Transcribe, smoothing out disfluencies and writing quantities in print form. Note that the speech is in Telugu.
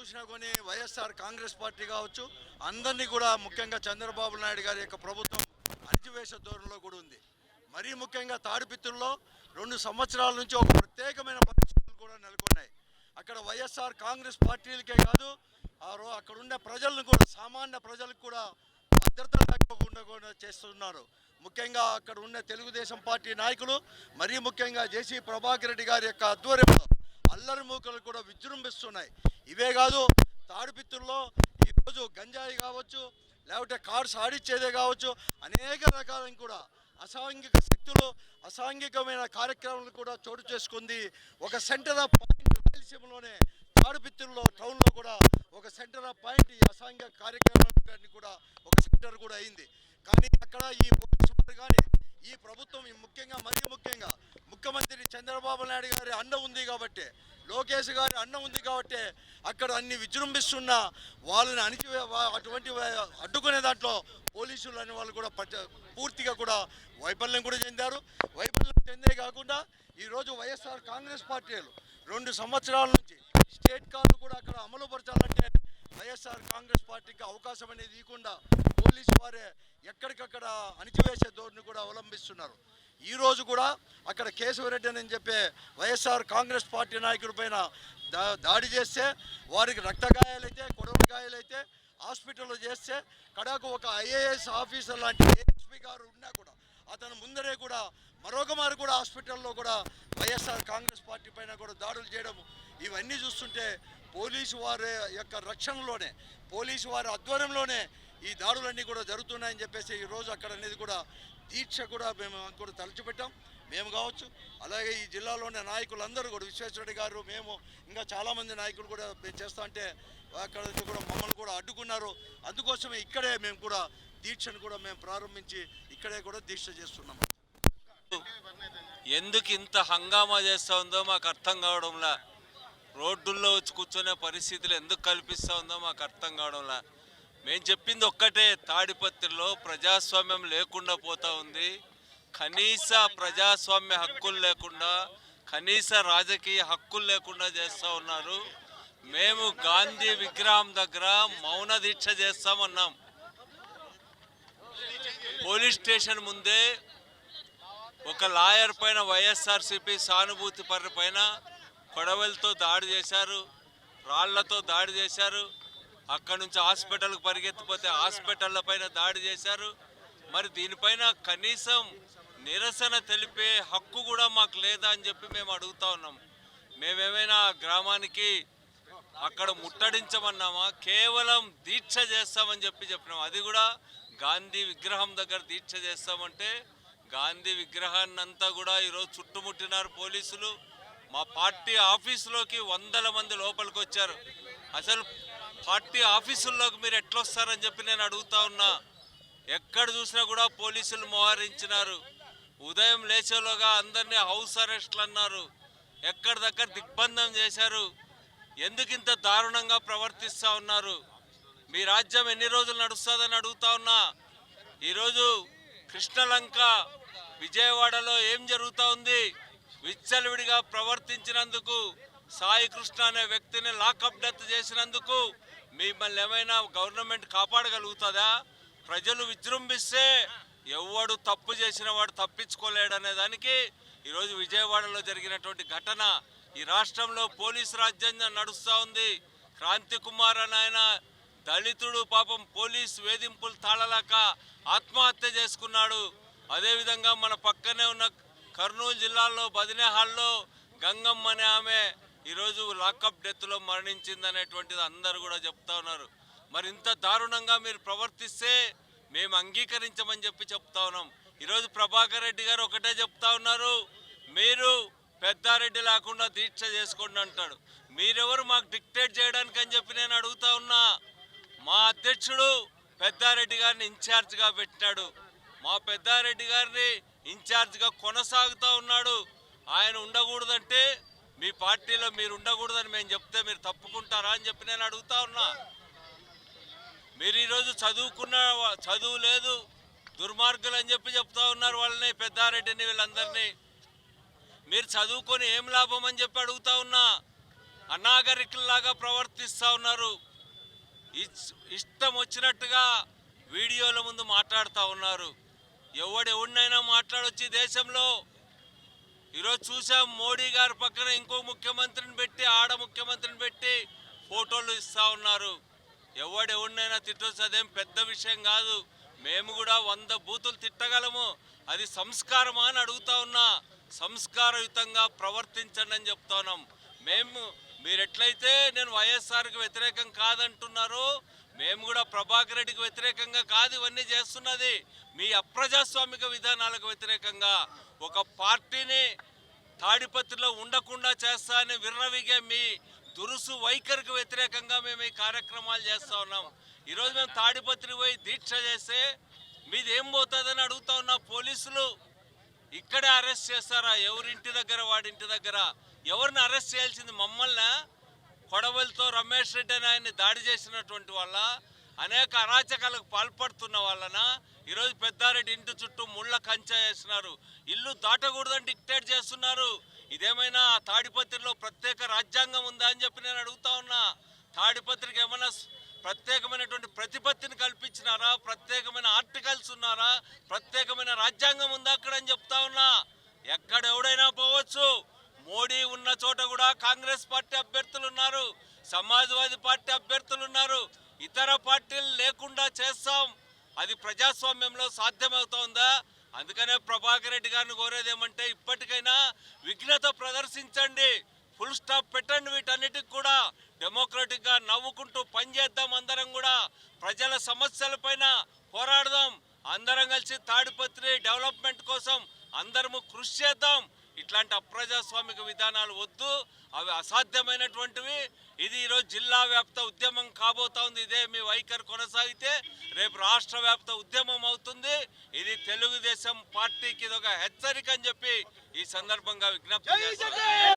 చూసినా కానీ వైఎస్ఆర్ కాంగ్రెస్ పార్టీ కావచ్చు అందరినీ కూడా ముఖ్యంగా చంద్రబాబు నాయుడు గారి యొక్క ప్రభుత్వం అణిచివేస ధోరణిలో కూడా ఉంది. మరీ ముఖ్యంగా తాడిపిత్తుల్లో 2 సంవత్సరాల నుంచి ఒక ప్రత్యేకమైన పరిస్థితులు కూడా నెలకొన్నాయి. అక్కడ వైఎస్ఆర్ కాంగ్రెస్ పార్టీలకే కాదు అక్కడ ఉండే ప్రజలను కూడా సామాన్య ప్రజలకు కూడా భద్రత లేకుండా కూడా చేస్తున్నారు. ముఖ్యంగా అక్కడ ఉన్న తెలుగుదేశం పార్టీ నాయకులు మరీ ముఖ్యంగా జేసీ ప్రభాకర్ రెడ్డి గారి యొక్క ఆధ్వర్యంలో అల్లరి మూకలు కూడా విజృంభిస్తున్నాయి. ఇవే కాదు, తాడిపిత్తుల్లో ఈరోజు గంజాయి కావచ్చు, లేకపోతే కార్డ్స్ ఆడిచ్చేదే కావచ్చు, అనేక రకాలను కూడా అసాంఘిక శక్తులు అసాంఘికమైన కార్యక్రమాలు కూడా చోటు చేసుకుంది. ఒక సెంటర్ ఆఫ్ పాయింట్ రాయలసీమలోనే తాడిపిత్తుల్లో టౌన్లో కూడా ఒక సెంటర్ ఆఫ్ పాయింట్ ఈ అసాంఘిక కార్యక్రమాన్ని కూడా ఒక సెంటర్ కూడా అయింది. కానీ అక్కడ ఈ పోలీసు వారు కానీ ఈ ప్రభుత్వం ముఖ్యంగా మరీ ముఖ్యంగా ముఖ్యమంత్రి చంద్రబాబు నాయుడు గారి అండ ఉంది కాబట్టి, లోకేష్ గారి అండ ఉంది కాబట్టి అక్కడ అన్ని విజృంభిస్తున్న వాళ్ళని అటువంటి అడ్డుకునే దాంట్లో పోలీసులు అనే వాళ్ళు కూడా పూర్తిగా కూడా వైఫల్యం కూడా చెందారు. వైఫల్యం చెందే కాకుండా ఈరోజు వైఎస్ఆర్ కాంగ్రెస్ పార్టీలు 2 సంవత్సరాల నుంచి స్టేట్ కార్డు కూడా అక్కడ అమలు పరచాలంటే వైఎస్ఆర్ కాంగ్రెస్ పార్టీకి అవకాశం అనేది ఇవ్వకుండా పోలీసు వారే ఎక్కడికక్కడ అణిచివేసే ధోరణి కూడా అవలంబిస్తున్నారు. ఈరోజు కూడా అక్కడ కేశవరెడ్డి అని చెప్పే వైఎస్ఆర్ కాంగ్రెస్ పార్టీ నాయకుడి పైన దాడి చేస్తే వారికి రక్తగాయాలైతే కొడవల గాయాలైతే హాస్పిటల్లో చేస్తే కడాకు ఒక ఐఏఎస్ ఆఫీసర్ లాంటి ఏఎస్పీ గారు ఉన్నా కూడా అతను ముందరే కూడా మరొక మారు కూడా హాస్పిటల్లో కూడా వైఎస్ఆర్ కాంగ్రెస్ పార్టీ పైన కూడా దాడులు చేయడం ఇవన్నీ చూస్తుంటే పోలీసు వారి యొక్క రక్షణలోనే పోలీసు వారి ఆధ్వర్యంలోనే ఈ దాడులన్నీ కూడా జరుగుతున్నాయని చెప్పేసి ఈరోజు అక్కడ అనేది కూడా దీక్ష కూడా మేము కూడా తలచిపెట్టాం. మేము కావచ్చు, అలాగే ఈ జిల్లాలోని నాయకులందరూ కూడా విశ్వేశ్వరరెడ్డి గారు, మేము ఇంకా చాలామంది నాయకులు కూడా మేము చేస్తా అంటే అక్కడ కూడా మమ్మల్ని కూడా అడ్డుకున్నారు. అందుకోసమే ఇక్కడే మేము కూడా దీక్షను కూడా మేము ప్రారంభించి ఇక్కడే కూడా దీక్ష చేస్తున్నాం. ఎందుకు ఇంత హంగామా చేస్తూ ఉందో మాకు అర్థం కావడంలా, రోడ్డుల్లో వచ్చి కూర్చునే పరిస్థితులు ఎందుకు కల్పిస్తూ ఉందో మాకు అర్థం కావడంలా. మేము చెప్పింది ఒక్కటే, తాడిపత్రిలో ప్రజాస్వామ్యం లేకుండా పోతూ ఉంది. కనీస ప్రజాస్వామ్య హక్కులు లేకుండా, కనీస రాజకీయ హక్కులు లేకుండా చేస్తూ ఉన్నారు. మేము గాంధీ విగ్రహం దగ్గర మౌన దీక్ష చేస్తామన్నాం. పోలీస్ స్టేషన్ ముందే ఒక లాయర్ పైన వైఎస్ఆర్సీపీ సానుభూతి పర్ర పైన కొడవలతో దాడి చేశారు, రాళ్లతో దాడి చేశారు. అక్కడి నుంచి హాస్పిటల్కి పరిగెత్తిపోతే హాస్పిటళ్ళ పైన దాడి చేశారు. మరి దీనిపైన కనీసం నిరసన తెలిపే హక్కు కూడా మాకు లేదా అని చెప్పి మేము అడుగుతా ఉన్నాం. మేమేమైనా గ్రామానికి అక్కడ ముట్టడించమన్నామా? కేవలం దీక్ష చేస్తామని చెప్పినాం. అది కూడా గాంధీ విగ్రహం దగ్గర దీక్ష చేస్తామంటే గాంధీ విగ్రహాన్ని అంతా కూడా ఈరోజు చుట్టుముట్టినారు పోలీసులు. మా పార్టీ ఆఫీసులోకి 100 మంది లోపలికి వచ్చారు. అసలు పార్టీ ఆఫీసుల్లోకి మీరు ఎట్లొస్తారని చెప్పి నేను అడుగుతా ఉన్నా. ఎక్కడ చూసినా కూడా పోలీసులు మోహరించినారు. ఉదయం లేచేలోగా అందరినీ హౌస్ అరెస్ట్లు అన్నారు. ఎక్కడి దగ్గర దిగ్బంధం చేశారు. ఎందుకు ఇంత దారుణంగా ప్రవర్తిస్తూ ఉన్నారు? మీ రాజ్యం ఎన్ని రోజులు నడుస్తుందని అడుగుతా ఉన్నా. ఈరోజు కృష్ణలంక విజయవాడలో ఏం జరుగుతూ ఉంది? విచ్చలవిడిగా ప్రవర్తించినందుకు సాయి కృష్ణ అనే వ్యక్తిని లాకప్ డెత్ చేసినందుకు మిమ్మల్ని ఏమైనా గవర్నమెంట్ కాపాడగలుగుతుందా? ప్రజలు విజృంభిస్తే ఎవడు తప్పు చేసిన వాడు తప్పించుకోలేడనే దానికి ఈరోజు విజయవాడలో జరిగినటువంటి ఘటన. ఈ రాష్ట్రంలో పోలీసు రాజ్యాంగం నడుస్తూ ఉంది. క్రాంతి కుమార్ అని ఆయన దళితుడు, పాపం పోలీసు వేధింపులు తాళలేక ఆత్మహత్య చేసుకున్నాడు. అదేవిధంగా మన పక్కనే ఉన్న కర్నూలు జిల్లాలో బదినేహాల్లో గంగమ్మ అనే ఆమె ఈరోజు లాకప్ డెత్లో మరణించిందనేటువంటిది అందరూ కూడా చెప్తా ఉన్నారు. మరి ఇంత దారుణంగా మీరు ప్రవర్తిస్తే మేము అంగీకరించమని చెప్పి చెప్తా ఉన్నాం. ఈరోజు ప్రభాకర్ రెడ్డి గారు ఒకటే చెప్తా ఉన్నారు, మీరు పెద్దారెడ్డి లేకుండా దీక్ష చేసుకోండి అంటాడు. మీరెవరు మాకు డిక్టేట్ చేయడానికి అని చెప్పి నేను అడుగుతా ఉన్నా. మా అధ్యక్షుడు పెద్దారెడ్డి గారిని ఇన్ఛార్జ్గా పెట్టాడు. మా పెద్దారెడ్డి గారిని ఇన్ఛార్జ్గా కొనసాగుతూ ఉన్నాడు. ఆయన ఉండకూడదంటే మీ పార్టీలో మీరు ఉండకూడదని మేము చెప్తే మీరు తప్పుకుంటారా అని చెప్పి నేను అడుగుతా ఉన్నా. మీరు ఈరోజు చదువు లేదు, దుర్మార్గులు అని చెప్పి చెప్తా ఉన్నారు వాళ్ళని, పెద్దారెడ్డిని, వీళ్ళందరినీ. మీరు చదువుకొని ఏం లాభం అని చెప్పి అడుగుతా ఉన్నా. అనాగరికుల్లాగా ప్రవర్తిస్తూ ఉన్నారు. ఇష్టం వచ్చినట్టుగా వీడియోల ముందు మాట్లాడుతూ ఉన్నారు. ఎవడెవడినైనా మాట్లాడొచ్చి దేశంలో. ఈరోజు చూసాం మోడీ గారి పక్కన ఇంకో ముఖ్యమంత్రిని పెట్టి, ఆడ ముఖ్యమంత్రిని పెట్టి ఫోటోలు ఇస్తూ ఉన్నారు. ఎవడెవడినైనా తిట్టొచ్చు, అదేం పెద్ద విషయం కాదు. మేము కూడా 100 బూతులు తిట్టగలము. అది సంస్కారమా అని అడుగుతా ఉన్నా. సంస్కారయుతంగా ప్రవర్తించండి అని చెప్తా ఉన్నాం. మీరు ఎట్లయితే నేను వైఎస్ఆర్కి వ్యతిరేకం కాదంటున్నారో, మేము కూడా ప్రభాకర్ రెడ్డికి వ్యతిరేకంగా కాదు ఇవన్నీ చేస్తున్నది. మీ అప్రజాస్వామిక విధానాలకు వ్యతిరేకంగా ఒక పార్టీని తాడిపత్రిలో ఉండకుండా చేస్తా అని విర్రవిగే మీ దురుసు వైఖరికి వ్యతిరేకంగా మేము ఈ కార్యక్రమాలు చేస్తూ ఉన్నాం. ఈరోజు మేము తాడిపత్రి పోయి దీక్ష చేస్తే మీది ఏం పోతుందని అడుగుతా ఉన్నా. పోలీసులు ఇక్కడే అరెస్ట్ చేస్తారా? ఎవరింటి దగ్గర, వాడింటి దగ్గర. ఎవరిని అరెస్ట్ చేయాల్సింది మమ్మల్ని? కొడవలితో రమేష్ రెడ్డి అని ఆయన్ని దాడి చేసినటువంటి వాళ్ళ, అనేక అరాచకాలకు పాల్పడుతున్న వాళ్ళన ఈరోజు పెద్దారెడ్డి ఇంటి చుట్టూ ముళ్ళ కంచె వేస్తున్నారు. ఇల్లు దాటకూడదని డిక్టేట్ చేస్తున్నారు. ఇదేమైనా తాడిపత్రిలో ప్రత్యేక రాజ్యాంగం ఉందా అని చెప్పి నేను అడుగుతా ఉన్నా. తాడిపత్రికి ఏమైనా ప్రత్యేకమైనటువంటి ప్రతిపత్తిని కల్పించినారా? ప్రత్యేకమైన ఆర్టికల్స్ ఉన్నారా? ప్రత్యేకమైన రాజ్యాంగం ఉందా అక్కడ అని చెప్తా ఉన్నా. ఎక్కడ ఎవడైనా పోవచ్చు. మోడీ ఉన్న చోట కూడా కాంగ్రెస్ పార్టీ అభ్యర్థులు ఉన్నారు, సమాజ్వాదీ పార్టీ అభ్యర్థులు ఉన్నారు. ఇతర పార్టీలు లేకుండా చేస్తాం. అది ప్రజాస్వామ్యంలో సాధ్యమవుతోందా? అందుకనే ప్రభాకర్ రెడ్డి గారిని కోరేది ఏమంటే, ఇప్పటికైనా విఘ్నత ప్రదర్శించండి, ఫుల్ స్టాప్ పెట్టండి. వీటన్నిటికి కూడా డెమోక్రటిక్గా నవ్వుకుంటూ పనిచేద్దాం. అందరం కూడా ప్రజల సమస్యలపైన పోరాడదాం. అందరం కలిసి తాడిపత్రి డెవలప్మెంట్ కోసం అందరము కృషి చేద్దాం. ఇట్లాంటి అప్రజాస్వామిక విధానాలు వద్దు, అవి అసాధ్యమైనటువంటివి. ఇది ఈరోజు జిల్లా వ్యాప్త ఉద్యమం కాబోతా ఉంది. ఇదే మీ వైఖరి కొనసాగితే రేపు రాష్ట్ర వ్యాప్త ఉద్యమం అవుతుంది. ఇది తెలుగుదేశం పార్టీకి ఇది ఒక హెచ్చరిక అని చెప్పి ఈ సందర్భంగా విజ్ఞప్తి చేస్తాను.